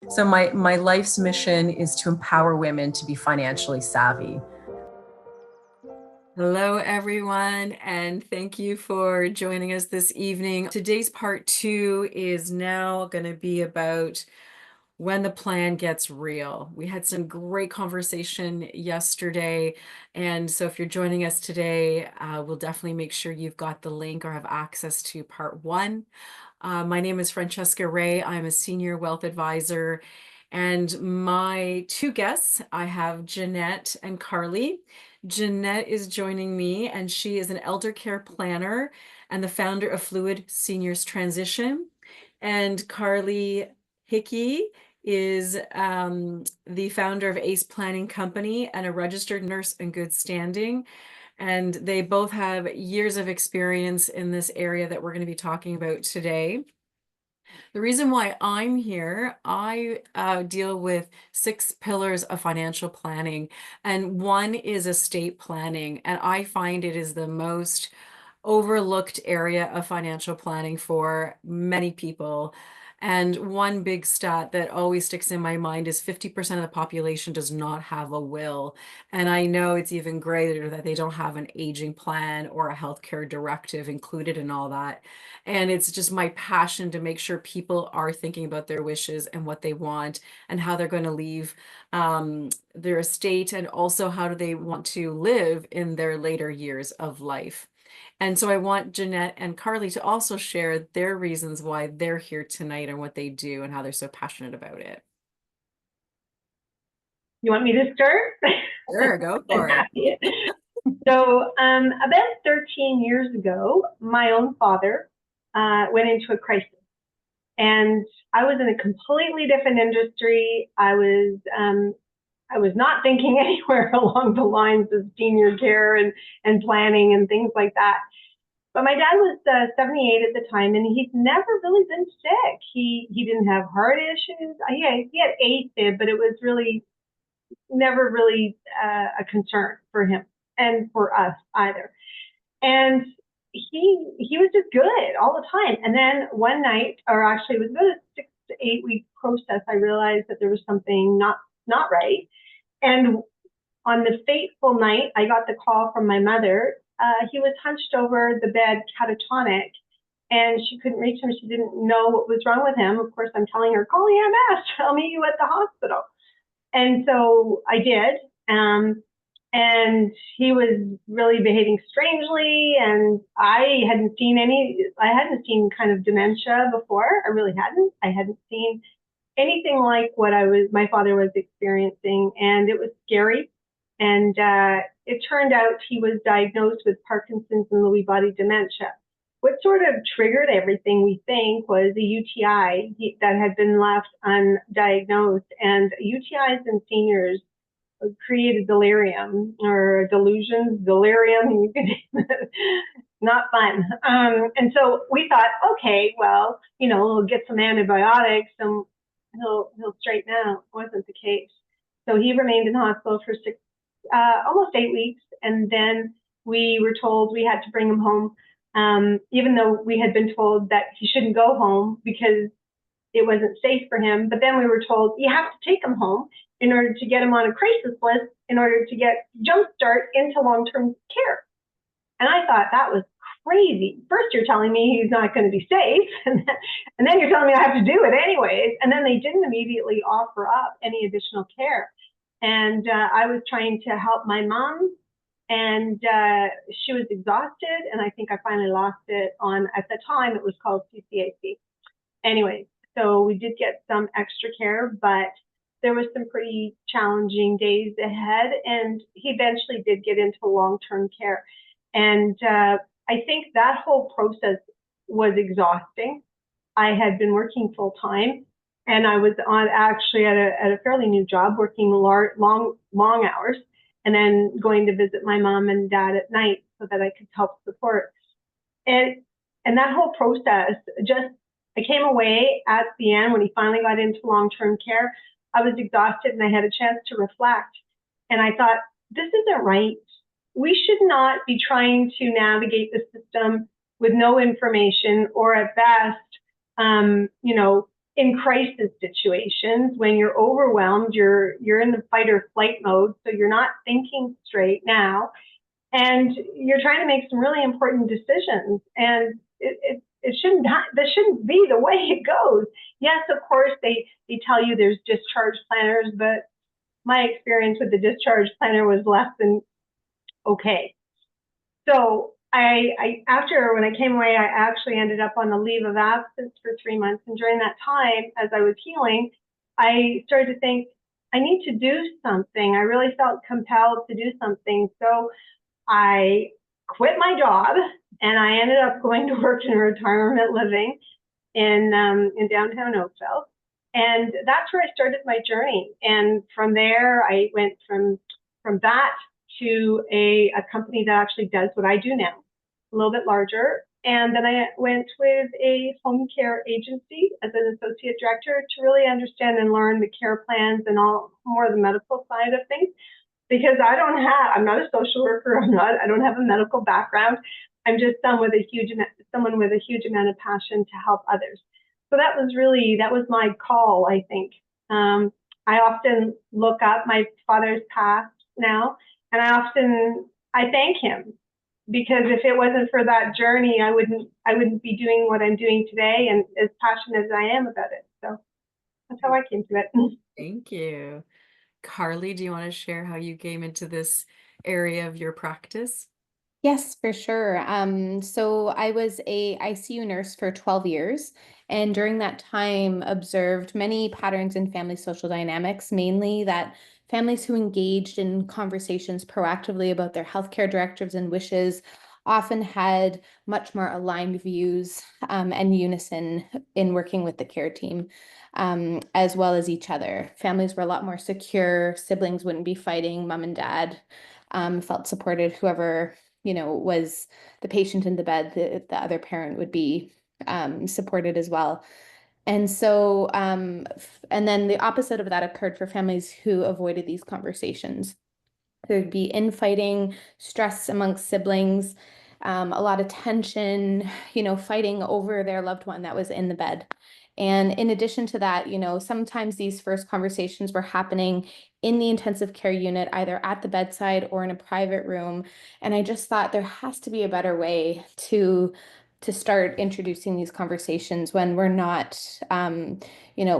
So my life's mission is to empower women to be financially savvy. Hello, everyone, and thank you for joining us this evening. Today's part 2 is now going to be about when the plan gets real. We had some great conversation yesterday, and so if you're joining us today, we'll definitely make sure you've got the link or have access to part 1. My name is Francesca Rea. I'm a senior wealth advisor, and my 2 guests, I have Jeanette and Carly. Jeanette is joining me, and she is an elder care planner and the founder of Fluid Seniors Transition. And Carly Hickey is the founder of ACE Planning Company and a registered nurse in good standing. And they both have years of experience in this area that we're going to be talking about today. The reason why I'm here, I deal with 6 pillars of financial planning, and one is estate planning. And I find it is the most overlooked area of financial planning for many people. And one big stat that always sticks in my mind is 50% of the population does not have a will. And I know it's even greater that they don't have an aging plan or a healthcare directive included in all that. And it's just my passion to make sure people are thinking about their wishes and what they want and how they're going to leave their estate, and also how do they want to live in their later years of life. And so I want Jeanette and Carly to also share their reasons why they're here tonight and what they do and how they're so passionate about it. You want me to start? Sure, go for it. So about 13 years ago, my own father went into a crisis. And I was in a completely different industry. I was not thinking anywhere along the lines of senior care and planning and things like that. But my dad was 78 at the time, and he's never really been sick. He didn't have heart issues. He had AFib, but it was really never really a concern for him and for us either. And he was just good all the time. And then one night, or actually it was about a 6 to 8 week process, I realized that there was something not right. And on the fateful night, I got the call from my mother. He was hunched over the bed, catatonic, and she couldn't reach him. She didn't know what was wrong with him. Of course, I'm telling her, call EMS, I'll meet you at the hospital. And so I did. And he was really behaving strangely, and I hadn't seen kind of dementia before. I really hadn't. I hadn't seen anything like what my father was experiencing, and it was scary. And it turned out he was diagnosed with Parkinson's and Lewy body dementia. What sort of triggered everything, we think, was a UTI that had been left undiagnosed. And UTIs in seniors created delirium or delusions, delirium, you can name it. Not fun. And so we thought, okay, well, we'll get some antibiotics and he'll straighten out. It wasn't the case. So he remained in hospital for almost 8 weeks. And then we were told we had to bring him home, even though we had been told that he shouldn't go home because it wasn't safe for him. But then we were told, you have to take him home in order to get him on a crisis list, in order to get jumpstart into long-term care. And I thought that was crazy. First, you're telling me he's not going to be safe, and then you're telling me I have to do it anyways. And then they didn't immediately offer up any additional care. And I was trying to help my mom, and she was exhausted, and I think I finally lost it at the time, it was called CCAC. Anyway, so we did get some extra care, but there was some pretty challenging days ahead, and he eventually did get into long-term care. And I think that whole process was exhausting. I had been working full-time, and I was actually at a fairly new job, working long hours, and then going to visit my mom and dad at night so that I could help support. And that whole process, I came away at the end when he finally got into long-term care. I was exhausted, and I had a chance to reflect. And I thought, this isn't right. We should not be trying to navigate the system with no information, or at best, in crisis situations, when you're overwhelmed, you're in the fight or flight mode, so you're not thinking straight now, and you're trying to make some really important decisions, and it shouldn't that shouldn't be the way it goes. Yes, of course they tell you there's discharge planners, but my experience with the discharge planner was less than okay. So after, when I came away, I actually ended up on a leave of absence for 3 months. And during that time, as I was healing, I started to think, I need to do something. I really felt compelled to do something. So I quit my job and I ended up going to work in retirement living in downtown Oakville. And that's where I started my journey. And from there, I went from that to a company that actually does what I do now, a little bit larger. And then I went with a home care agency as an associate director to really understand and learn the care plans and all more of the medical side of things. Because I'm not a social worker. I don't have a medical background. I'm just someone with a huge amount of passion to help others. So that was my call, I think. I often look up, my father's passed now, and I thank him, because if it wasn't for that journey, I wouldn't be doing what I'm doing today and as passionate as I am about it. So that's how I came to it. Thank you. Carly, do you want to share how you came into this area of your practice? Yes, for sure. So I was a ICU nurse for 12 years, and during that time observed many patterns in family social dynamics, mainly that families who engaged in conversations proactively about their healthcare directives and wishes often had much more aligned views and unison in working with the care team, as well as each other. Families were a lot more secure, siblings wouldn't be fighting, mom and dad felt supported, whoever was the patient in the bed, the other parent would be supported as well. And so, and then the opposite of that occurred for families who avoided these conversations. There'd be infighting, stress amongst siblings, a lot of tension, fighting over their loved one that was in the bed. And in addition to that, sometimes these first conversations were happening in the intensive care unit, either at the bedside or in a private room. And I just thought there has to be a better way to start introducing these conversations when we're not,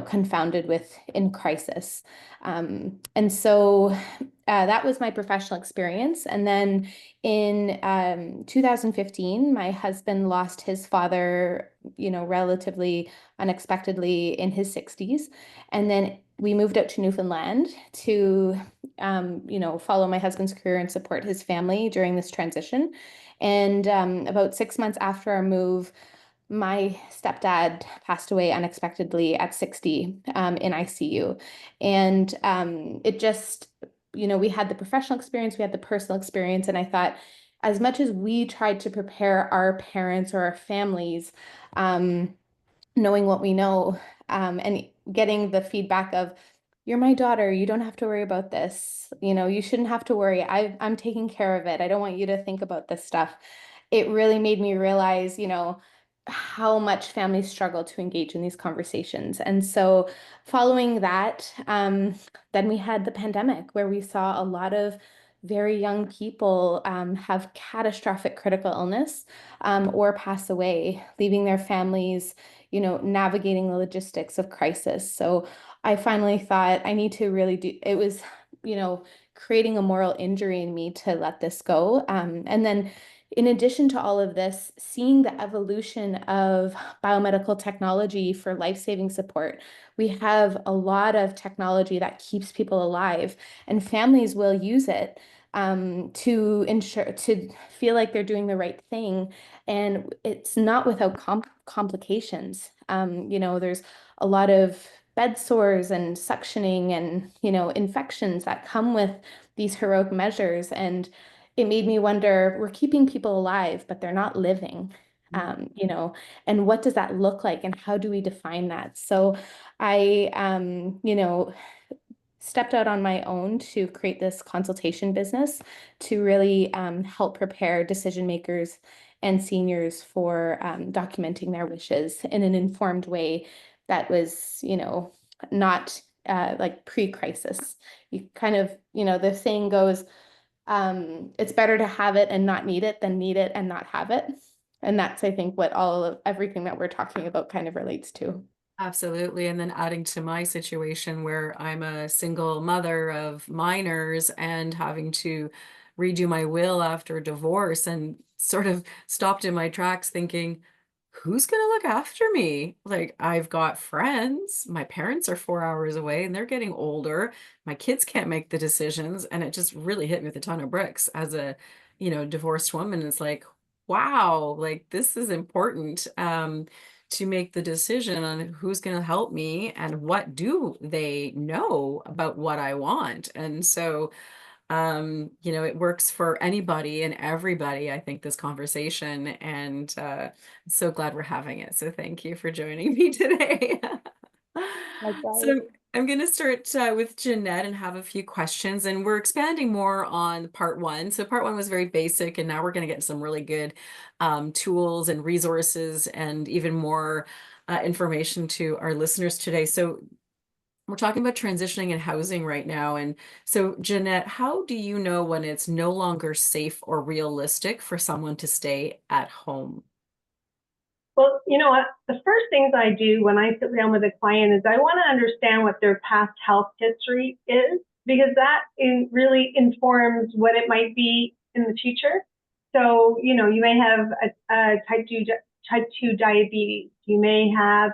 confounded with in crisis. And so that was my professional experience. And then in 2015, my husband lost his father, relatively unexpectedly in his 60s. And then we moved out to Newfoundland to, follow my husband's career and support his family during this transition. And about 6 months after our move, my stepdad passed away unexpectedly at 60 in ICU. And it just, we had the professional experience, we had the personal experience. And I thought, as much as we tried to prepare our parents or our families, knowing what we know, and getting the feedback of, you're my daughter, you don't have to worry about this. You shouldn't have to worry. I'm taking care of it. I don't want you to think about this stuff. It really made me realize, how much families struggle to engage in these conversations. And so following that, then we had the pandemic, where we saw a lot of very young people have catastrophic critical illness or pass away, leaving their families, navigating the logistics of crisis. So I finally thought I need to really it was, creating a moral injury in me to let this go. And then in addition to all of this, seeing the evolution of biomedical technology for life-saving support. We have a lot of technology that keeps people alive, and families will use it to feel like they're doing the right thing. And it's not without complications. There's a lot of bed sores and suctioning and, infections that come with these heroic measures. And it made me wonder, we're keeping people alive, but they're not living, and what does that look like and how do we define that? So I, stepped out on my own to create this consultation business to really help prepare decision makers and seniors for documenting their wishes in an informed way that was, not like pre-crisis. You kind of, the saying goes, it's better to have it and not need it than need it and not have it. And that's, I think, what everything that we're talking about kind of relates to. Absolutely. And then adding to my situation where I'm a single mother of minors and having to redo my will after a divorce, and sort of stopped in my tracks thinking, who's going to look after me? Like, I've got friends, my parents are 4 hours away and they're getting older. My kids can't make the decisions. And it just really hit me with a ton of bricks as a, divorced woman. It's like, wow, like this is important. To make the decision on who's going to help me and what do they know about what I want. And so, it works for anybody and everybody, I think, this conversation, and I'm so glad we're having it. So thank you for joining me today. So I'm going to start with Jeanette and have a few questions, and we're expanding more on part one. So part one was very basic, and now we're going to get some really good tools and resources and even more information to our listeners today. So we're talking about transitioning and housing right now. And so, Jeanette, how do you know when it's no longer safe or realistic for someone to stay at home? Well, you know what? The first things I do when I sit down with a client is I want to understand what their past health history is, because that really informs what it might be in the future. So, you may have a type 2 diabetes. You may have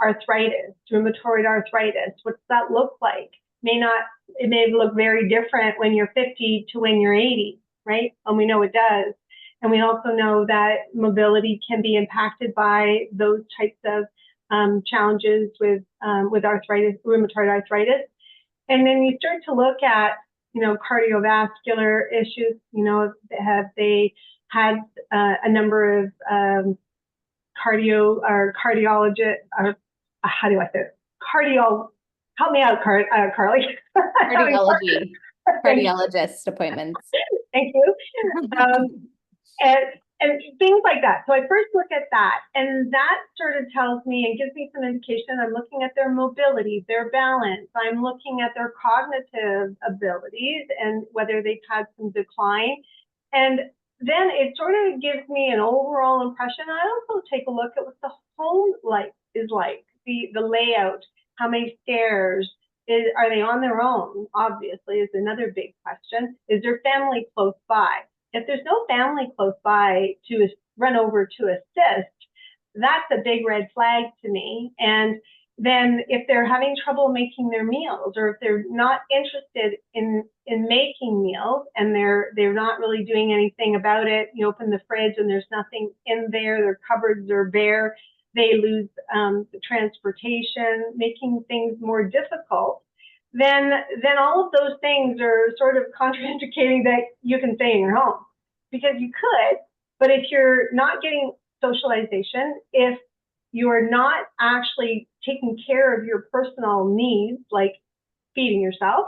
arthritis, rheumatoid arthritis. What does that look like? It may look very different when you're 50 to when you're 80, right? And we know it does. And we also know that mobility can be impacted by those types of challenges with arthritis, rheumatoid arthritis. And then you start to look at, cardiovascular issues. Have they had a number of cardiologist, or how do I say it? Help me out, Carly. Cardiologist appointments. Thank you. And things like that. So I first look at that, and that sort of tells me and gives me some indication. I'm looking at their mobility, their balance. I'm looking at their cognitive abilities and whether they've had some decline. And then it sort of gives me an overall impression. I also take a look at what the home is like, the layout, how many stairs, are they on their own? Obviously, is another big question. Is there family close by? If there's no family close by to run over to assist, that's a big red flag to me. And then if they're having trouble making their meals, or if they're not interested in making meals and they're not really doing anything about it, you open the fridge and there's nothing in there, their cupboards are bare, they lose the transportation, making things more difficult, then all of those things are sort of contraindicating that you can stay in your home, because you could, but if you're not getting socialization, if you're not actually taking care of your personal needs, like feeding yourself,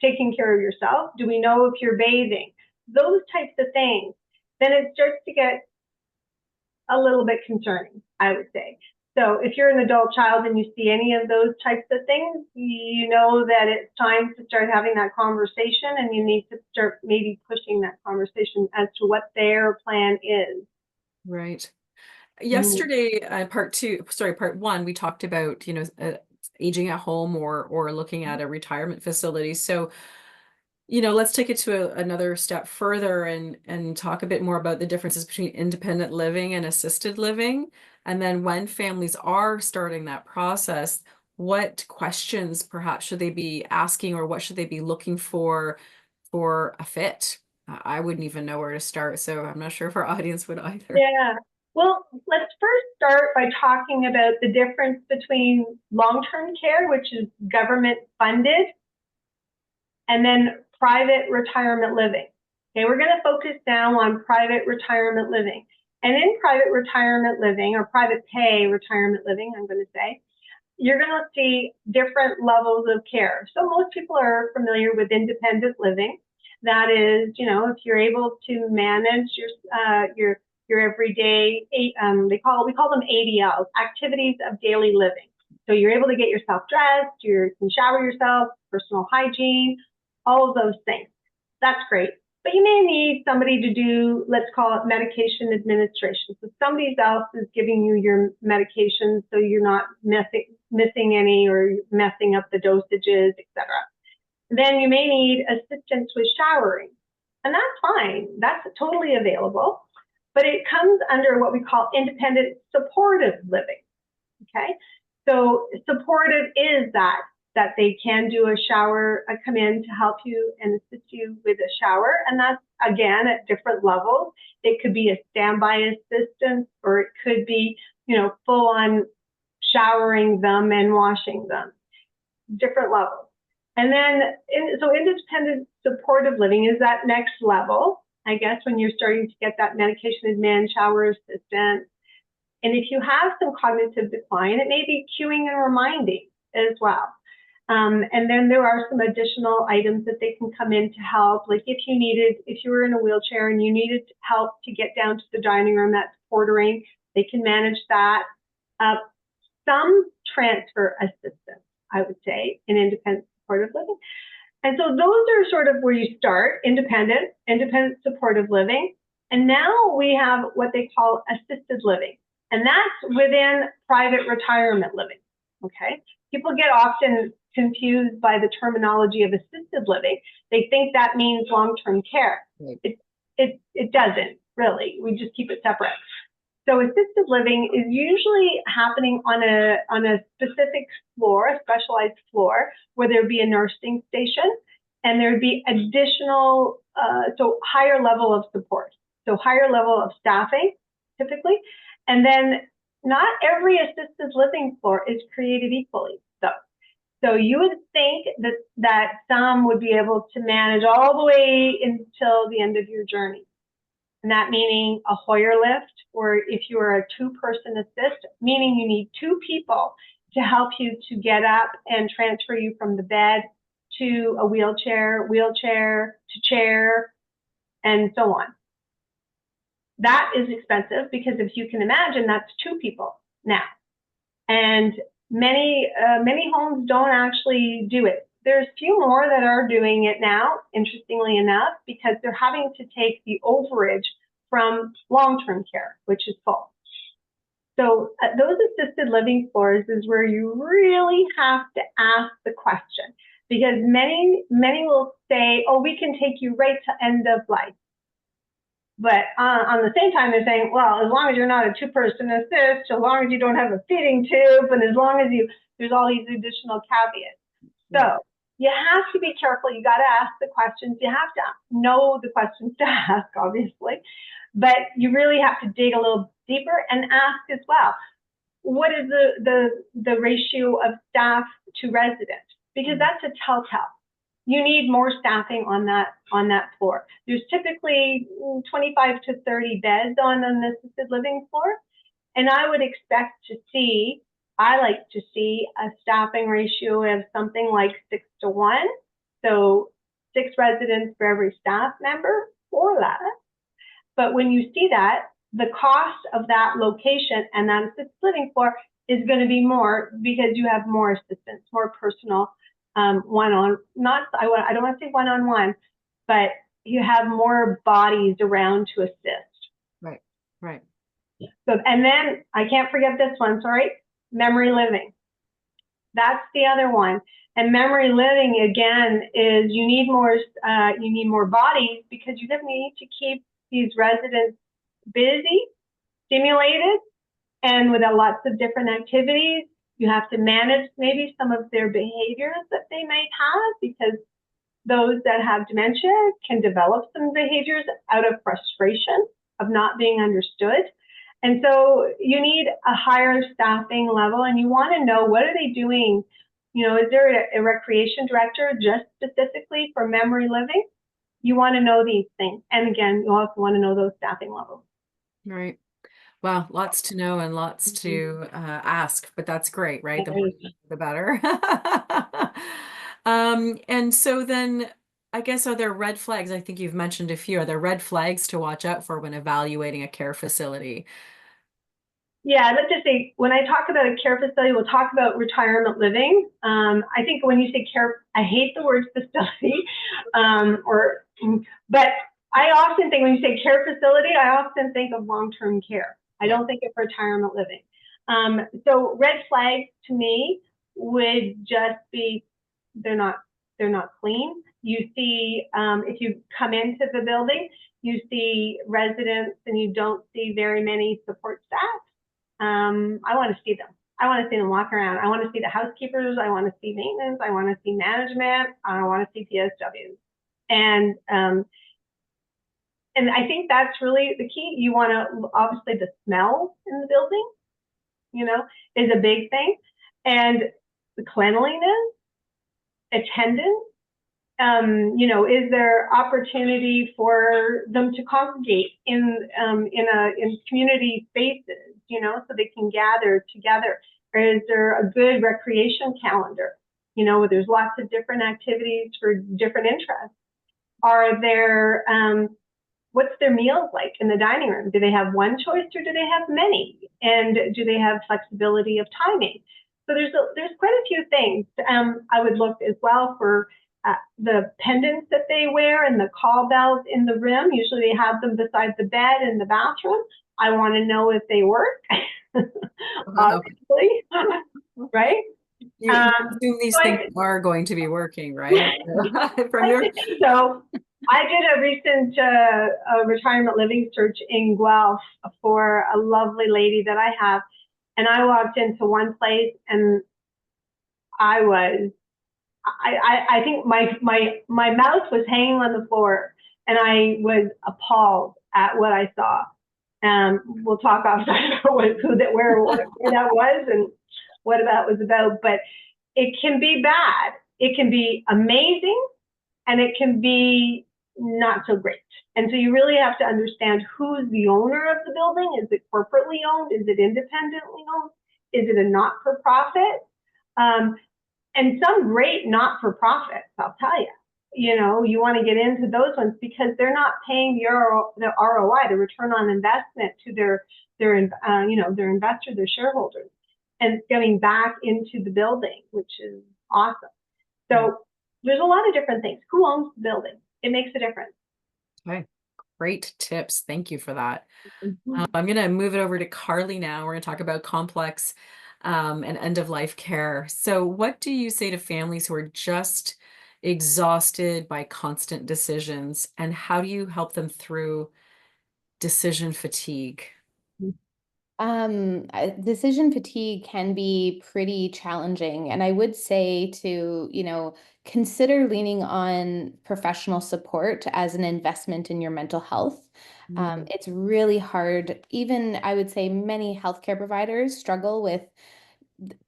taking care of yourself, do we know if you're bathing, those types of things, then it starts to get a little bit concerning, I would say. So if you're an adult child and you see any of those types of things, you know that it's time to start having that conversation, and you need to start maybe pushing that conversation as to what their plan is. Right. Yesterday, part one, we talked about, aging at home or looking at a retirement facility. So, let's take it to another step further and talk a bit more about the differences between independent living and assisted living. And then when families are starting that process, what questions perhaps should they be asking, or what should they be looking for a fit? I wouldn't even know where to start, so I'm not sure if our audience would either. Yeah. Well, let's first start by talking about the difference between long-term care, which is government funded, and then private retirement living. Okay, we're going to focus now on private retirement living. And in private retirement living, or private pay retirement living, I'm going to say, you're going to see different levels of care. So most people are familiar with independent living. That is, if you're able to manage your everyday, we call them ADLs, activities of daily living. So you're able to get yourself dressed, you can shower yourself, personal hygiene, all of those things. That's great. But you may need somebody to do, let's call it medication administration. So somebody else is giving you your medication so you're not missing any or messing up the dosages, etc. Then you may need assistance with showering. And that's fine. That's totally available. But it comes under what we call independent supportive living. Okay? So supportive is that they can do a shower, come in to help you and assist you with a shower. And that's, again, at different levels. It could be a standby assistance, or it could be, full on showering them and washing them. Different levels. And then, so independent supportive living is that next level, I guess, when you're starting to get that medication admin, shower assistance. And if you have some cognitive decline, it may be cueing and reminding as well. And then there are some additional items that they can come in to help. Like if you were in a wheelchair and you needed help to get down to the dining room, that's portering, they can manage that. Some transfer assistance, I would say, in independent supportive living. And so those are sort of where you start, independent supportive living. And now we have what they call assisted living. And that's within private retirement living, okay? People get often confused by the terminology of assisted living. They think that means long-term care. Right. It doesn't, really. We just keep it separate. So assisted living is usually happening on a specific floor, a specialized floor, where there'd be a nursing station, and there'd be additional, so higher level of support. So higher level of staffing, typically. And then not every assisted living floor is created equally, though. So you would think that some would be able to manage all the way until the end of your journey. And that meaning a Hoyer lift, or if you are a two-person assist, meaning you need two people to help you to get up and transfer you from the bed to a wheelchair to chair, and so on. That is expensive because if you can imagine, that's two people now. And many homes don't actually do it. There's few more that are doing it now, interestingly enough, because they're having to take the overage from long-term care, which is full. So those assisted living floors is where you really have to ask the question, because many will say, oh, we can take you right to end of life. But on the same time, they're saying, well, as long as you're not a two-person assist, as long as you don't have a feeding tube, and as long as there's all these additional caveats. So you have to be careful. You got to ask the questions. You have to know the questions to ask, obviously. But you really have to dig a little deeper and ask as well, what is the ratio of staff to resident? Because that's a telltale. You need more staffing on that floor. There's typically 25 to 30 beds on an assisted living floor. And I would expect to see, I like to see a staffing ratio of something like 6:1. So 6 residents for every staff member or less. But when you see that, the cost of that location and that assisted living floor is going to be more because you have more assistance, more personal I don't want to say one-on-one, but you have more bodies around to assist. Right. So, and then I can't forget this one, sorry, memory living. That's the other one. And memory living, again, is you need more bodies because you're going to need to keep these residents busy, stimulated, and with lots of different activities. You have to manage maybe some of their behaviors that they might have, because those that have dementia can develop some behaviors out of frustration of not being understood. And so you need a higher staffing level, and you want to know, what are they doing? Is there a recreation director just specifically for memory living? You want to know these things. And again, you also want to know those staffing levels. Right. Well, lots to know and lots to ask, but that's great, right? The more the better. And so then I guess, are there red flags? I think you've mentioned a few. Are there red flags to watch out for when evaluating a care facility? Yeah, let's just say when I talk about a care facility, we'll talk about retirement living. I think when you say care, I hate the word facility, but I often think when you say care facility, I often think of long-term care. I don't think of retirement living. So red flags to me would just be they're not clean. You see, if you come into the building, you see residents and you don't see very many support staff. I want to see them. I want to see them walk around. I want to see the housekeepers. I want to see maintenance. I want to see management. I want to see PSWs. And I think that's really the key. You want to, obviously the smell in the building, is a big thing. And the cleanliness, attendance, is there opportunity for them to congregate in community spaces, so they can gather together? Or is there a good recreation calendar, where there's lots of different activities for different interests? Are there, what's their meals like in the dining room? Do they have one choice or do they have many? And do they have flexibility of timing? So there's quite a few things. I would look as well for the pendants that they wear and the call bells in the rim. Usually they have them beside the bed in the bathroom. I want to know if they work, obviously, right? You assume these things are going to be working, right? So I did a recent retirement living search in Guelph for a lovely lady that I have. And I walked into one place and I think my mouth was hanging on the floor and I was appalled at what I saw. We'll talk offside about where that was and what that was about, but it can be bad. It can be amazing and it can be not so great. And so you really have to understand who's the owner of the building. Is it corporately owned? Is it independently owned? Is it a not-for-profit? And some great not-for-profits, I'll tell you. You want to get into those ones because they're not paying the ROI, the return on investment to their investor, their shareholders, and getting back into the building, which is awesome. So there's a lot of different things. Who owns the building? It makes a difference. Okay, great tips. Thank you for that. Mm-hmm. I'm going to move it over to Carly now. We're going to talk about complex and end-of-life care. So what do you say to families who are just exhausted by constant decisions, and how do you help them through decision fatigue? Decision fatigue can be pretty challenging, and I would say to, consider leaning on professional support as an investment in your mental health. It's really hard. Even I would say many healthcare providers struggle with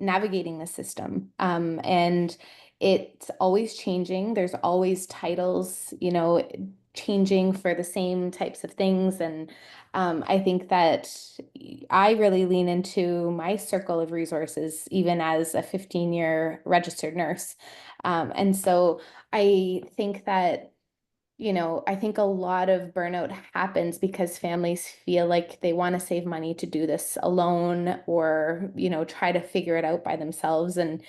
navigating the system. And it's always changing. There's always titles, changing for the same types of things. And I think that I really lean into my circle of resources, even as a 15-year registered nurse. And so I think that I think a lot of burnout happens because families feel like they want to save money to do this alone or, try to figure it out by themselves. And,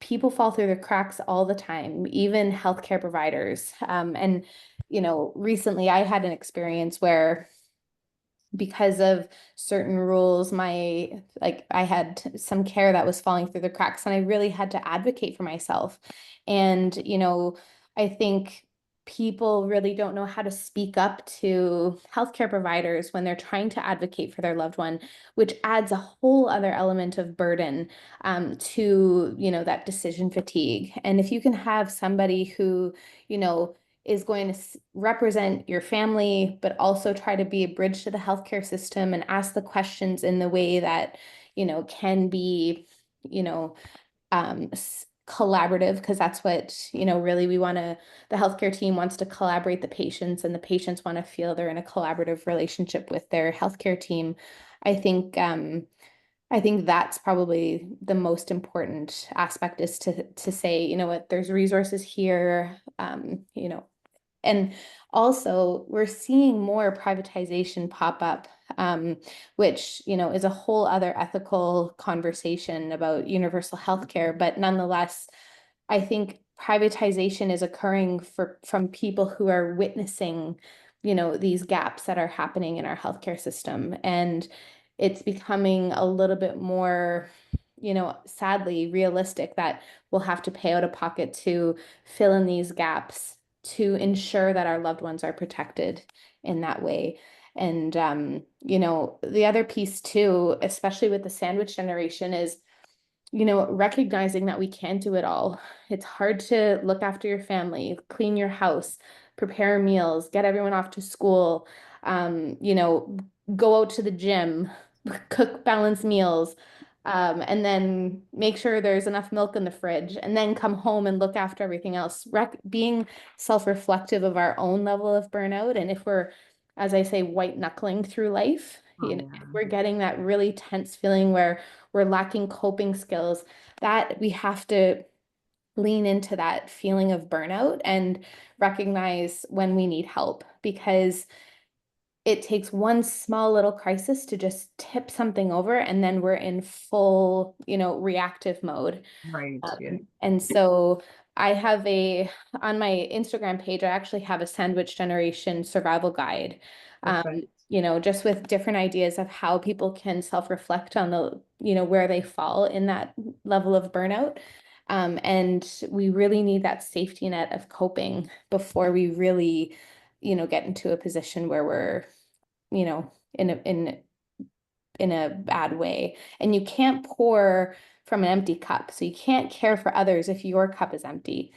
people fall through the cracks all the time, even healthcare providers. And, recently I had an experience where because of certain rules, I had some care that was falling through the cracks and I really had to advocate for myself. And, I think people really don't know how to speak up to healthcare providers when they're trying to advocate for their loved one, which adds a whole other element of burden to, that decision fatigue. And if you can have somebody who, is going to represent your family, but also try to be a bridge to the healthcare system and ask the questions in the way that, can be, collaborative, because that's what, really the healthcare team wants to collaborate the patients, and the patients want to feel they're in a collaborative relationship with their healthcare team. I think I think that's probably the most important aspect, is to say, you know what, there's resources here, and also we're seeing more privatization pop up, which, is a whole other ethical conversation about universal healthcare. But nonetheless, I think privatization is occurring from people who are witnessing, these gaps that are happening in our healthcare system. And it's becoming a little bit more, sadly realistic that we'll have to pay out of pocket to fill in these gaps to ensure that our loved ones are protected in that way. And, the other piece too, especially with the sandwich generation, is recognizing that we can't do it all. It's hard to look after your family, clean your house, prepare meals, get everyone off to school, go out to the gym, cook balanced meals, and then make sure there's enough milk in the fridge, and then come home and look after everything else. Being self-reflective of our own level of burnout. And if we're, as I say, white knuckling through life, if we're getting that really tense feeling where we're lacking coping skills, that we have to lean into that feeling of burnout and recognize when we need help, because it takes one small little crisis to just tip something over, and then we're in full, reactive mode. Right. Yeah. And so I have on my Instagram page, I actually have a sandwich generation survival guide, Perfect. just with different ideas of how people can self-reflect on where they fall in that level of burnout. And we really need that safety net of coping before we really, get into a position where we're, in a bad way. And you can't pour from an empty cup. So you can't care for others if your cup is empty.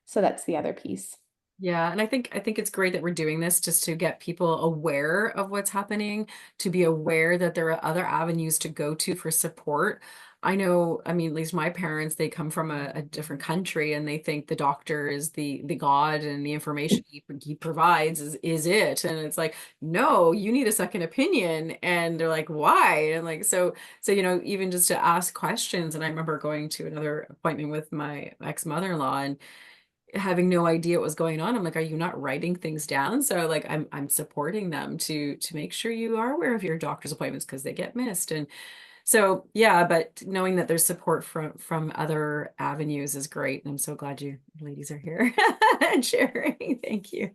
So that's the other piece. Yeah, and I think it's great that we're doing this just to get people aware of what's happening, to be aware that there are other avenues to go to for support. I know, I mean, at least my parents, they come from a different country, and they think the doctor is the God, and the information he provides is it. And it's like, no, you need a second opinion. And they're like, why? And like, so even just to ask questions. And I remember going to another appointment with my ex-mother-in-law and having no idea what was going on. I'm like, are you not writing things down? So like I'm supporting them to make sure you are aware of your doctor's appointments, because they get missed. And so yeah, but knowing that there's support from other avenues is great. And I'm so glad you ladies are here and sharing. Thank you.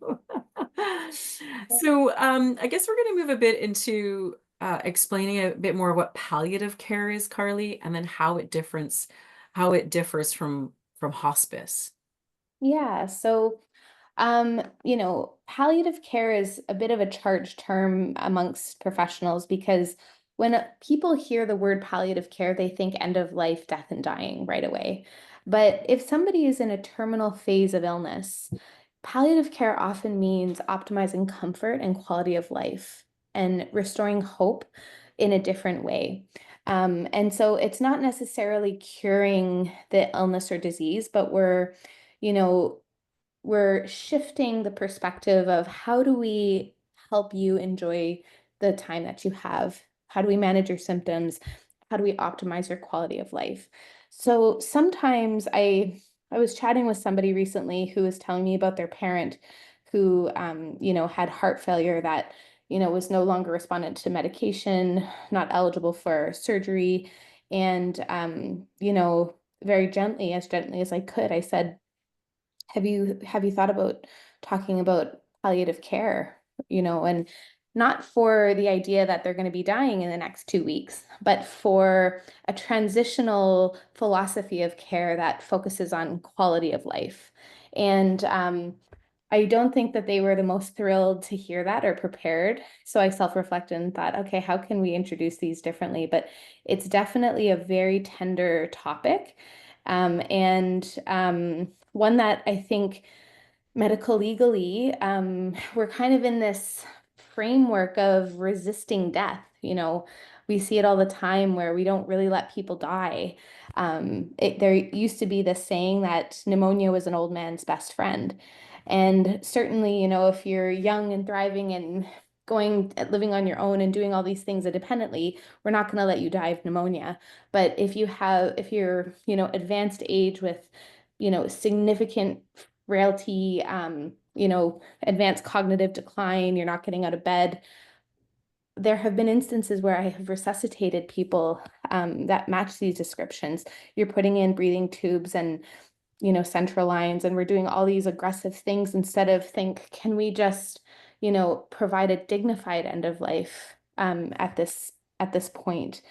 So I guess we're going to move a bit into explaining a bit more what palliative care is, Carly, and then how it differs from hospice. Yeah. So, palliative care is a bit of a charged term amongst professionals, because when people hear the word palliative care, they think end of life, death and dying right away. But if somebody is in a terminal phase of illness, palliative care often means optimizing comfort and quality of life and restoring hope in a different way. And so it's not necessarily curing the illness or disease, but you know, we're shifting the perspective of how do we help you enjoy the time that you have? How do we manage your symptoms? How do we optimize your quality of life? So sometimes I was chatting with somebody recently who was telling me about their parent who had heart failure that was no longer respondent to medication, not eligible for surgery. And very gently as I could, I said, have you thought about talking about palliative care, and not for the idea that they're going to be dying in the next 2 weeks, but for a transitional philosophy of care that focuses on quality of life. And I don't think that they were the most thrilled to hear that or prepared. So I self-reflected and thought, okay, how can we introduce these differently? But it's definitely a very tender topic. And one that I think medical legally, we're kind of in this framework of resisting death. We see it all the time where we don't really let people die. There used to be this saying that pneumonia was an old man's best friend. And certainly, if you're young and thriving and living on your own and doing all these things independently, we're not going to let you die of pneumonia. But if you're, advanced age with, significant frailty, advanced cognitive decline, you're not getting out of bed. There have been instances where I have resuscitated people that match these descriptions. You're putting in breathing tubes and, central lines, and we're doing all these aggressive things instead of can we just, provide a dignified end of life at this point.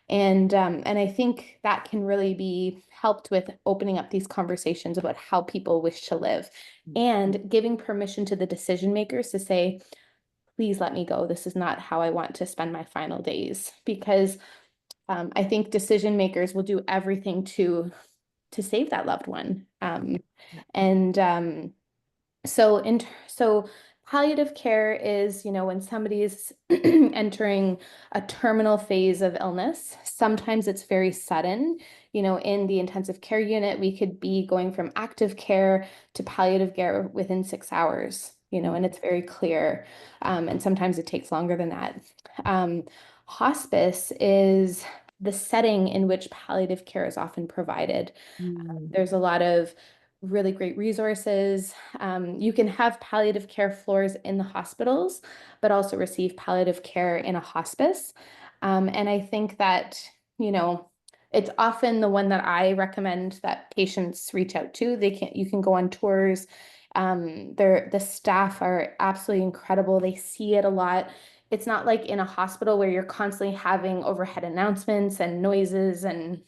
And I think that can really be helped with opening up these conversations about how people wish to live and giving permission to the decision makers to say, please let me go. This is not how I want to spend my final days. Because I think decision makers will do everything to save that loved one. And so palliative care is, when somebody is entering a terminal phase of illness. Sometimes it's very sudden. In the intensive care unit, we could be going from active care to palliative care within 6 hours, and it's very clear. And sometimes it takes longer than that. Hospice is the setting in which palliative care is often provided. There's a lot of really great resources. You can have palliative care floors in the hospitals, but also receive palliative care in a hospice. And I think that, it's often the one that I recommend that patients reach out to. You can go on tours. The staff are absolutely incredible. They see it a lot. It's not like in a hospital where you're constantly having overhead announcements and noises and,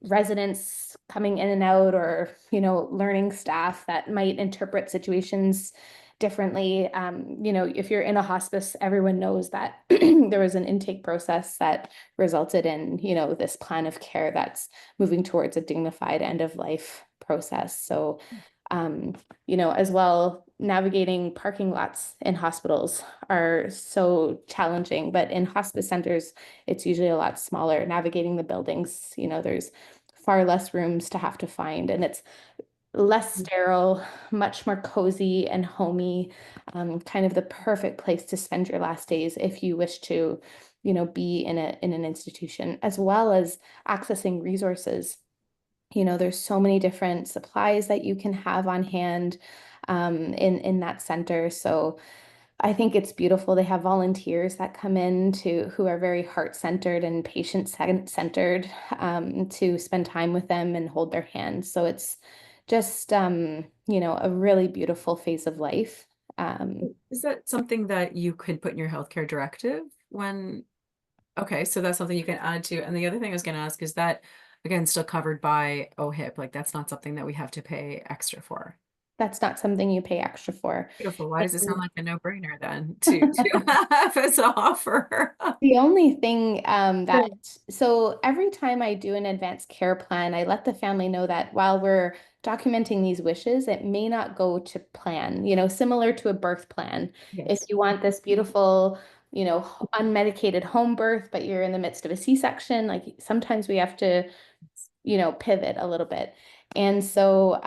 residents coming in and out, or, learning staff that might interpret situations differently. If you're in a hospice, everyone knows that there was an intake process that resulted in, this plan of care that's moving towards a dignified end of life process. So, as well, navigating parking lots in hospitals are so challenging, but in hospice centers, it's usually a lot smaller. Navigating the buildings, there's far less rooms to have to find, and it's less sterile, much more cozy and homey, kind of the perfect place to spend your last days if you wish to, be in an institution, as well as accessing resources. There's so many different supplies that you can have on hand in that center. So I think it's beautiful. They have volunteers that come in who are very heart-centered and patient-centered to spend time with them and hold their hands. So it's just, a really beautiful phase of life. Is that something that you could put in your healthcare directive okay, so that's something you can add to. And the other thing I was going to ask, is that, again, still covered by OHIP? Like, that's not something that we have to pay extra for. That's not something you pay extra for. Beautiful. Why does it sound like a no-brainer then to have as an offer? The only thing so every time I do an advanced care plan, I let the family know that while we're documenting these wishes, it may not go to plan, similar to a birth plan. Yes. If you want this beautiful, unmedicated home birth, but you're in the midst of a C-section, like sometimes we have to, pivot a little bit. And so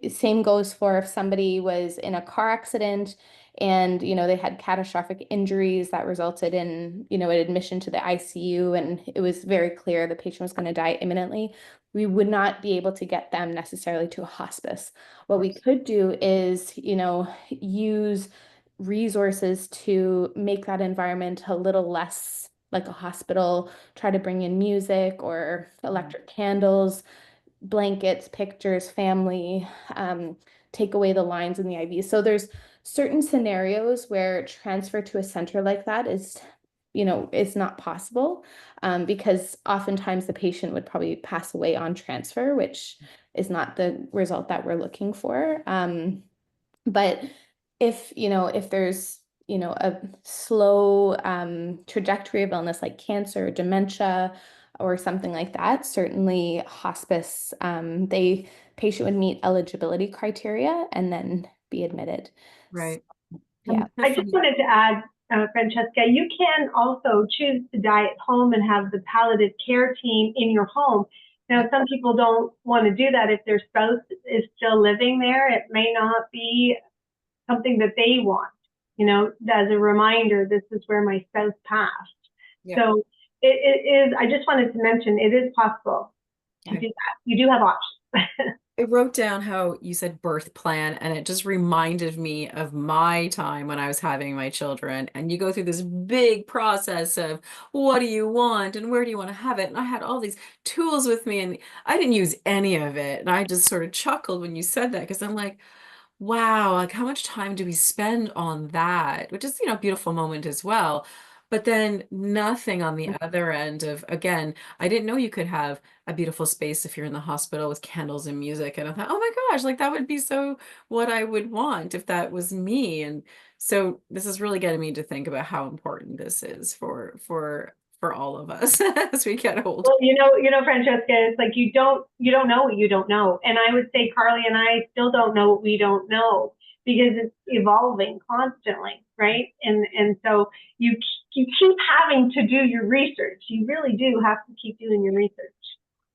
same goes for if somebody was in a car accident and, they had catastrophic injuries that resulted in, an admission to the ICU, and it was very clear the patient was going to die imminently. We would not be able to get them necessarily to a hospice. What we could do is, use resources to make that environment a little less like a hospital, try to bring in music or electric candles, blankets, pictures, family, take away the lines in the IV. So there's certain scenarios where transfer to a center like that is not possible, because oftentimes the patient would probably pass away on transfer, which is not the result that we're looking for. But if there's, a slow trajectory of illness like cancer, dementia, or something like that, certainly hospice, patient would meet eligibility criteria and then be admitted. Right. Yeah. I just wanted to add, Francesca, you can also choose to die at home and have the palliative care team in your home. Now, some people don't want to do that if their spouse is still living there. It may not be something that they want. as a reminder, this is where my spouse passed. Yeah. So it is, I just wanted to mention, it is possible to Okay. do that. You do have options. I wrote down how you said birth plan, and it just reminded me of my time when I was having my children. And you go through this big process of what do you want and where do you want to have it? And I had all these tools with me, and I didn't use any of it. And I just sort of chuckled when you said that because I'm like, wow, like how much time do we spend on that? Which is, a beautiful moment as well. But then nothing on the other end of, again, I didn't know you could have a beautiful space if you're in the hospital with candles and music. And I thought, oh my gosh, like that would be so what I would want if that was me. And so this is really getting me to think about how important this is for all of us as we get older. Well, Francesca, it's like you don't know what you don't know. And I would say Carly and I still don't know what we don't know because it's evolving constantly, right? And so you keep having to do your research. You really do have to keep doing your research.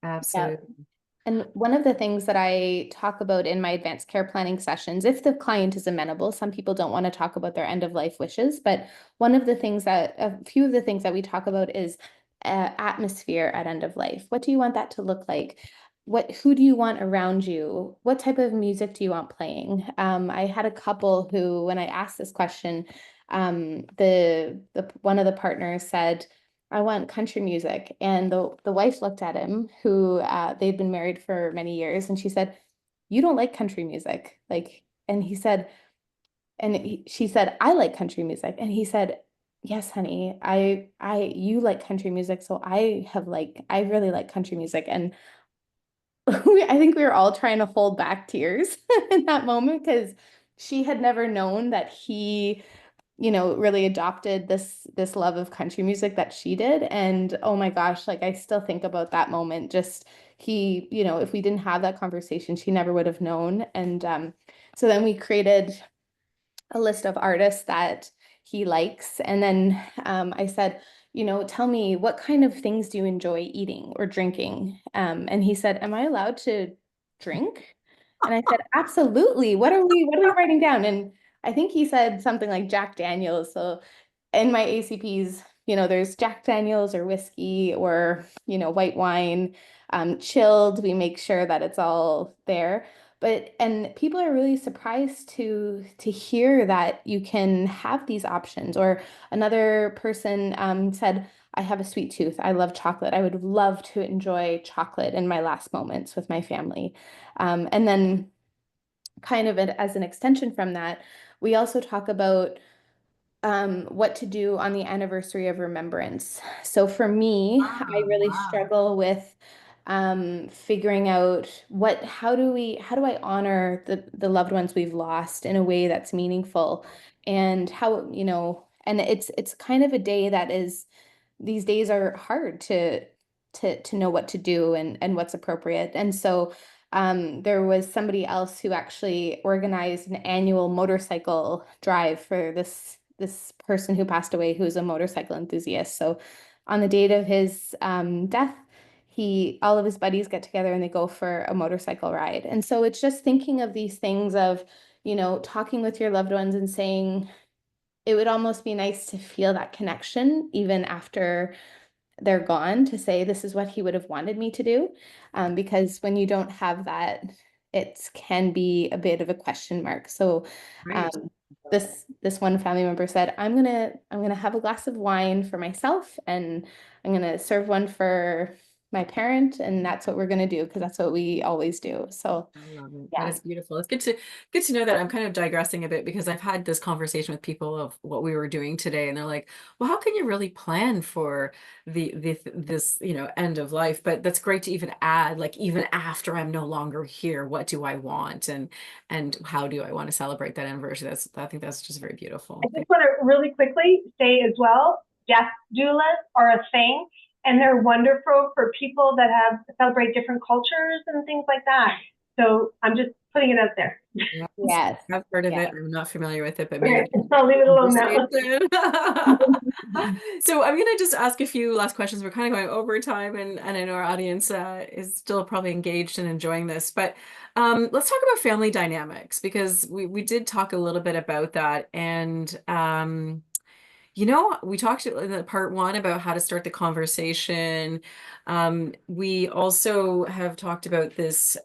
Absolutely. And one of the things that I talk about in my advanced care planning sessions, if the client is amenable, some people don't want to talk about their end of life wishes, but a few of the things that we talk about is atmosphere at end of life. What do you want that to look like? Who do you want around you? What type of music do you want playing? I had a couple who, when I asked this question, one of the partners said, I want country music. And the wife looked at him, who they'd been married for many years, and she said, "You don't like country music." And he said, she said, "I like country music." And he said, "Yes, honey, you like country music. So I really like country music." And I think we were all trying to hold back tears in that moment because she had never known that he really adopted this love of country music that she did. And oh my gosh, like I still think about that moment. Just if we didn't have that conversation, she never would have known. And so then we created a list of artists that he likes. And then I said, tell me, what kind of things do you enjoy eating or drinking? And he said, am I allowed to drink? And I said, absolutely. What are we writing down? And I think he said something like Jack Daniels. So in my ACPs, there's Jack Daniels or whiskey or, white wine, chilled. We make sure that it's all there. And people are really surprised to hear that you can have these options. Or another person said, I have a sweet tooth. I love chocolate. I would love to enjoy chocolate in my last moments with my family. And then kind of as an extension from that, we also talk about what to do on the anniversary of remembrance. So for me, I really struggle with figuring out how do I honor the loved ones we've lost in a way that's meaningful, and and it's kind of a day that is, these days are hard to know what to do and what's appropriate. And so there was somebody else who actually organized an annual motorcycle drive for this person who passed away, who was a motorcycle enthusiast. So on the date of his death, all of his buddies get together and they go for a motorcycle ride. And so it's just thinking of these things of, talking with your loved ones and saying, it would almost be nice to feel that connection even after they're gone, to say, this is what he would have wanted me to do. Because when you don't have that, it can be a bit of a question mark. So Right. this one family member said, I'm gonna have a glass of wine for myself, and I'm gonna serve one for my parent, and that's what we're gonna do because that's what we always do. So I love it. That yeah. is beautiful. It's good to know that. I'm kind of digressing a bit because I've had this conversation with people of what we were doing today, and they're like, "Well, how can you really plan for this end of life?" But that's great to even add, like, even after I'm no longer here, what do I want, and how do I want to celebrate that anniversary? I think that's just very beautiful. I just want to really quickly say as well, death doulas are a thing, and they're wonderful for people that celebrate different cultures and things like that. So I'm just putting it out there. Yeah, Yes. I've heard of Yeah. it. I'm not familiar with it, but Okay, maybe I'll leave it alone now. So I'm gonna just ask a few last questions. We're kind of going over time, and I know our audience is still probably engaged and enjoying this. But let's talk about family dynamics, because we did talk a little bit about that, and we talked in the part one about how to start the conversation. We also have talked about this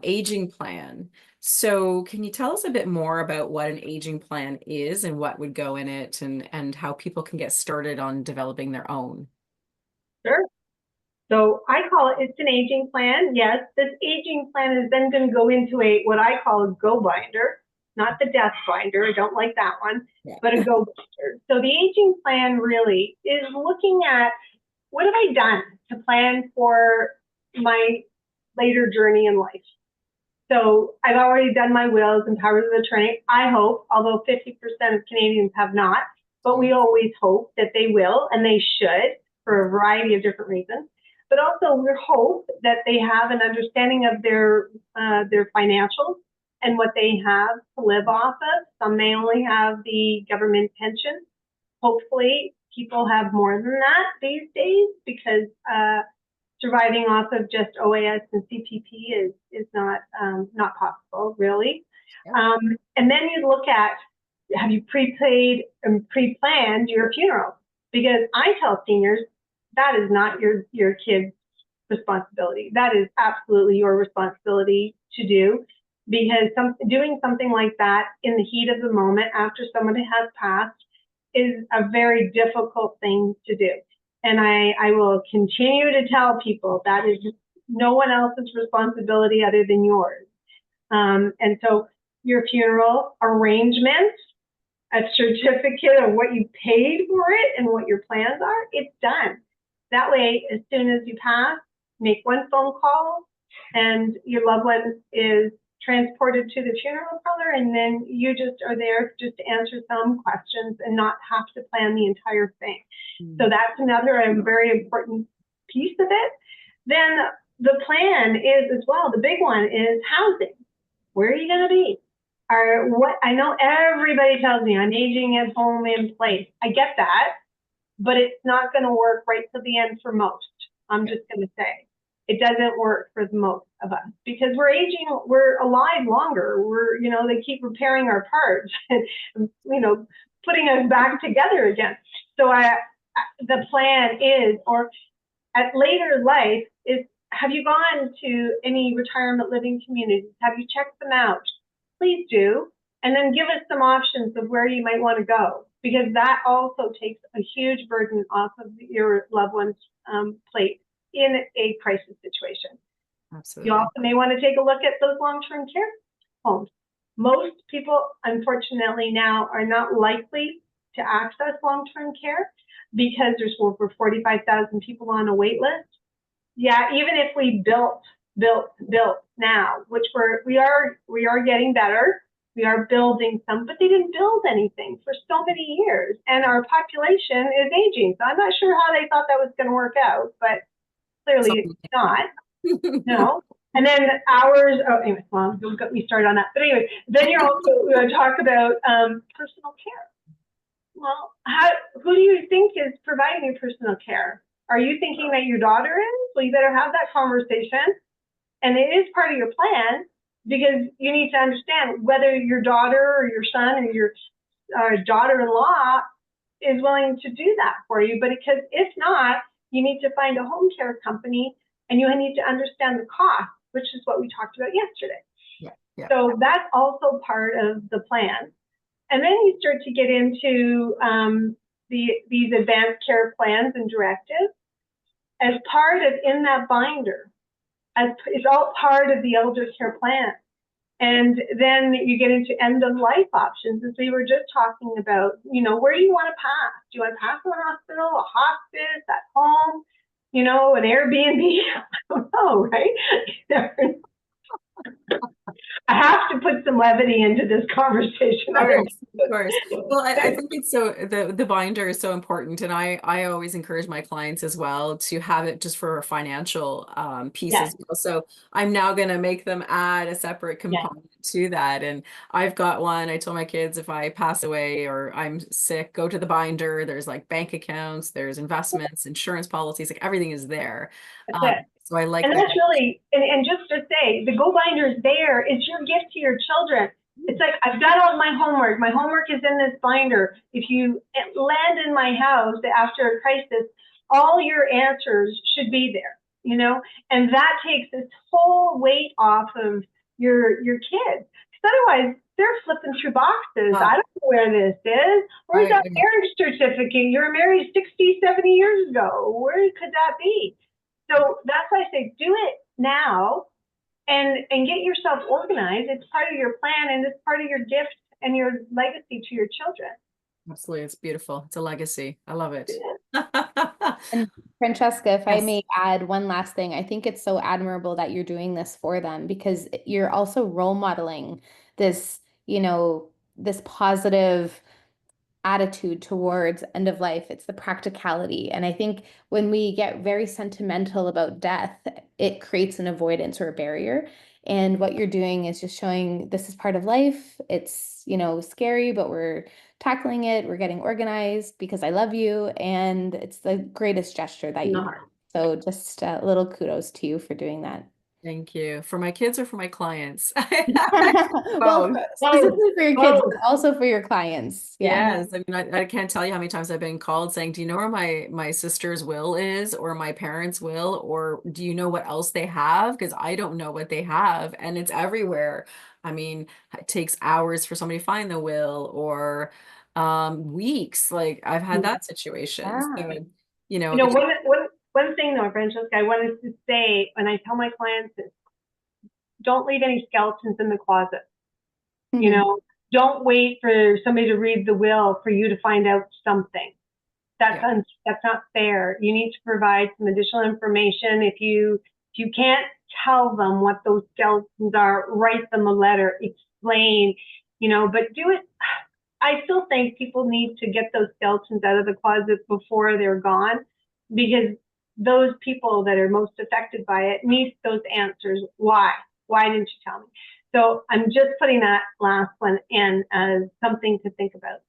aging plan. So can you tell us a bit more about what an aging plan is and what would go in it, and how people can get started on developing their own? Sure. So I call it's an aging plan. Yes, this aging plan is then going to go into what I call a go binder, not the death binder. I don't like that one, but a go binder. So the aging plan really is looking at what have I done to plan for my later journey in life. So I've already done my wills and powers of attorney, I hope, although 50% of Canadians have not, but we always hope that they will, and they should for a variety of different reasons. But also we hope that they have an understanding of their financials and what they have to live off of. Some may only have the government pension. Hopefully people have more than that these days, because surviving off of just OAS and CPP is not possible, really. Yeah. And then you look at, have you prepaid and pre-planned your funeral? Because I tell seniors, that is not your kid's responsibility. That is absolutely your responsibility to do, because doing something like that in the heat of the moment after somebody has passed is a very difficult thing to do. And I will continue to tell people that is no one else's responsibility other than yours. And so your funeral arrangement, a certificate of what you paid for it and what your plans are, it's done. That way, as soon as you pass, make one phone call and your loved one is transported to the funeral parlor, and then you just are there just to answer some questions and not have to plan the entire thing. So that's another very important piece of it. Then the plan is as well, the big one is housing. Where are you going to be? I know everybody tells me I'm aging at home in place. I get that, but it's not going to work right to the end for most. I'm just going to say. It doesn't work for the most of us, because we're aging, we're alive longer. They keep repairing our parts and, putting us back together again. So the plan is, or at later life is, have you gone to any retirement living communities? Have you checked them out? Please do. And then give us some options of where you might want to go, because that also takes a huge burden off of your loved one's plate in a crisis situation. Absolutely. You also may want to take a look at those long-term care homes. Most people, unfortunately, now are not likely to access long-term care because there's over 45,000 people on a wait list. Yeah, even if we built now, which we are getting better. We are building some, but they didn't build anything for so many years, and our population is aging. So I'm not sure how they thought that was going to work out, but clearly it's not. No. And then hours. Oh, anyway, well, don't get me started on that. But anyway, then you're also going to talk about personal care. Well, who do you think is providing your personal care? Are you thinking that your daughter is? Well, you better have that conversation. And it is part of your plan, because you need to understand whether your daughter or your son or your daughter-in-law is willing to do that for you. But because if not, you need to find a home care company, and you need to understand the cost, which is what we talked about yesterday. Yeah. So that's also part of the plan. And then you start to get into these advanced care plans and directives as part of, in that binder, it's all part of the Eldercare plan. And then you get into end of life options, as we were just talking about. Where do you want to pass? Do you want to pass in a hospital, a hospice, at home, an Airbnb? I don't know, right? I have to put some levity into this conversation. Of course, of course. Well, I think it's so the binder is so important, and I always encourage my clients as well to have it just for a financial piece Yeah, as well. So I'm now going to make them add a separate yeah, component to that. And I've got one. I told my kids if I pass away or I'm sick, go to the binder. There's like bank accounts, there's investments, insurance policies, like everything is there. that's it. So I like And that. that's really, and just to say, the Go Binder's there. It's your gift to your children. It's like, I've done all my homework. My homework is in this binder. If you land in my house after a crisis, all your answers should be there, you know? And that takes this whole weight off of your kids. Because otherwise, they're flipping through boxes. Wow. I don't know where this is. Where's that marriage certificate? You were married 60, 70 years ago. Where could that be? So that's why I say do it now and get yourself organized. It's part of your plan and it's part of your gift and your legacy to your children. Absolutely. It's beautiful. It's a legacy. I love it. And Francesca, if I Yes. may add one last thing, I think it's so admirable that you're doing this for them because you're also role modeling this, this positive attitude towards end of life. It's the practicality. And I think when we get very sentimental about death, it creates an avoidance or a barrier. And what you're doing is just showing this is part of life. It's, scary, but we're tackling it. We're getting organized because I love you. And it's the greatest gesture that you have. So just a little kudos to you for doing that. Thank you. For my kids or for my clients? Well, Both. specifically for your kids, but also for your clients. Yeah. Yes. I mean, I can't tell you how many times I've been called saying, do you know where my sister's will is or my parents' will, or do you know what else they have? Because I don't know what they have and it's everywhere. I mean, it takes hours for somebody to find the will or weeks. Like I've had that situation. Yeah. So, You know, one thing though, Francesca, I wanted to say when I tell my clients is don't leave any skeletons in the closet. Mhm. You know, don't wait for somebody to read the will for you to find out something. That's not fair. You need to provide some additional information. If you can't tell them what those skeletons are, write them a letter, explain, but do it. I still think people need to get those skeletons out of the closet before they're gone, because those people that are most affected by it need those answers. Why? Why didn't you tell me? So I'm just putting that last one in as something to think about.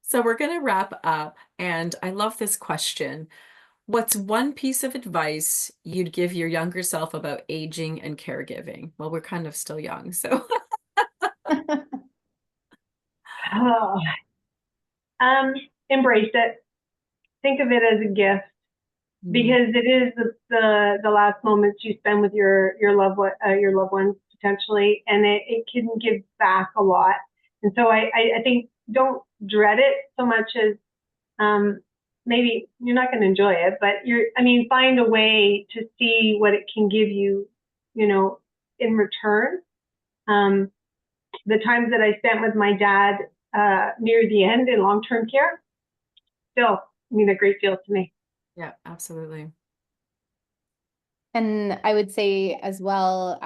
So we're going to wrap up, and I love this question. What's one piece of advice you'd give your younger self about aging and caregiving? Well, we're kind of still young, so. Oh, embrace it. Think of it as a gift, because it is the last moments you spend with your loved ones potentially, and it can give back a lot. And so I think don't dread it so much as maybe you're not going to enjoy it, but find a way to see what it can give you, in return. The times that I spent with my dad near the end in long-term care still mean a great deal to me. Yeah, absolutely. And I would say as well,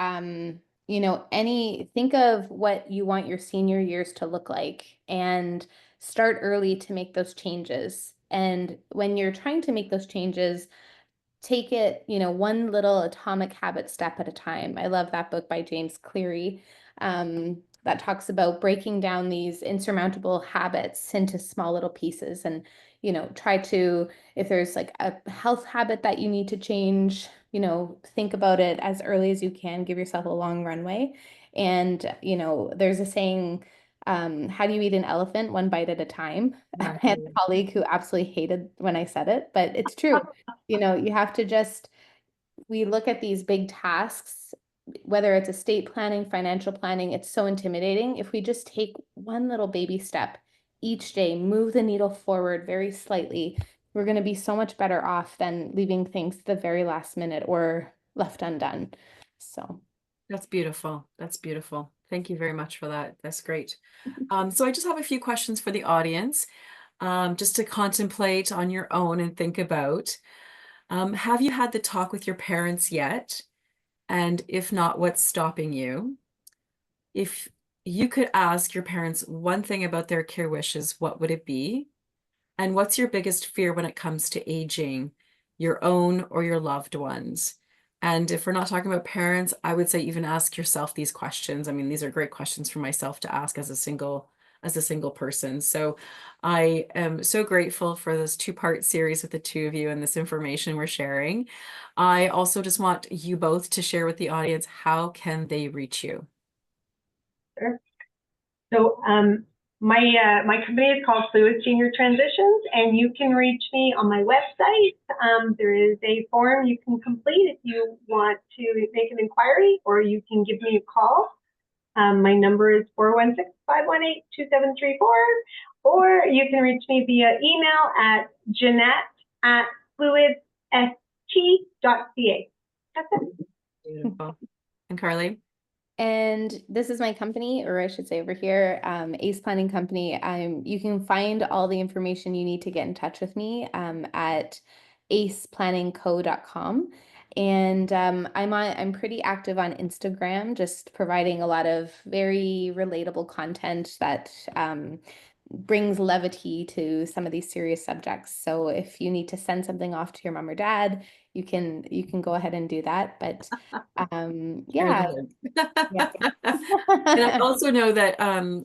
think of what you want your senior years to look like and start early to make those changes. And when you're trying to make those changes, take it, one little atomic habit step at a time. I love that book by James Cleary, that talks about breaking down these insurmountable habits into small little pieces and, try to, if there's like a health habit that you need to change, think about it as early as you can, give yourself a long runway. And, there's a saying, how do you eat an elephant? One bite at a time. I had a colleague who absolutely hated when I said it, but it's true. You have to we look at these big tasks, whether it's estate planning, financial planning, it's so intimidating. If we just take one little baby step each day, move the needle forward very slightly, we're going to be so much better off than leaving things to the very last minute or left undone. So that's beautiful. That's beautiful. Thank you very much for that. That's great. So I just have a few questions for the audience, just to contemplate on your own and think about. Have you had the talk with your parents yet? And if not, what's stopping you? if you could ask your parents one thing about their care wishes, what would it be? And what's your biggest fear when it comes to aging, your own or your loved ones? And if we're not talking about parents, I would say even ask yourself these questions. I mean, these are great questions for myself to ask as a single person. So I am so grateful for this two-part series with the two of you and this information we're sharing. I also just want you both to share with the audience, how can they reach you? Sure. So my company is called Fluid Senior Transitions, and you can reach me on my website. There is a form you can complete if you want to make an inquiry, or you can give me a call. My number is 416-518-2734, or you can reach me via email at jeanette@fluidst.ca. That's it. Beautiful. And Carly? And this is my company, or I should say over here, Ace Planning Company. You can find all the information you need to get in touch with me at aceplanningco.com. And I'm pretty active on Instagram, just providing a lot of very relatable content that brings levity to some of these serious subjects. So if you need to send something off to your mom or dad, you can go ahead and do that. But yeah. Yeah. And I also know that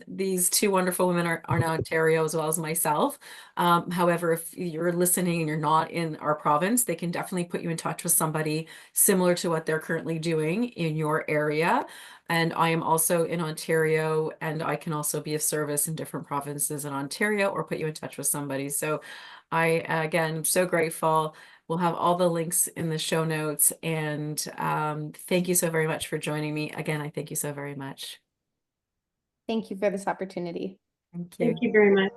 these two wonderful women are in Ontario as well as myself. However, if you're listening and you're not in our province, they can definitely put you in touch with somebody similar to what they're currently doing in your area. And I am also in Ontario, and I can also be of service in different provinces in Ontario or put you in touch with somebody. So I, again, am so grateful. We'll have all the links in the show notes. And thank you so very much for joining me. Again, I thank you so very much. Thank you for this opportunity. Thank you. Thank you very much.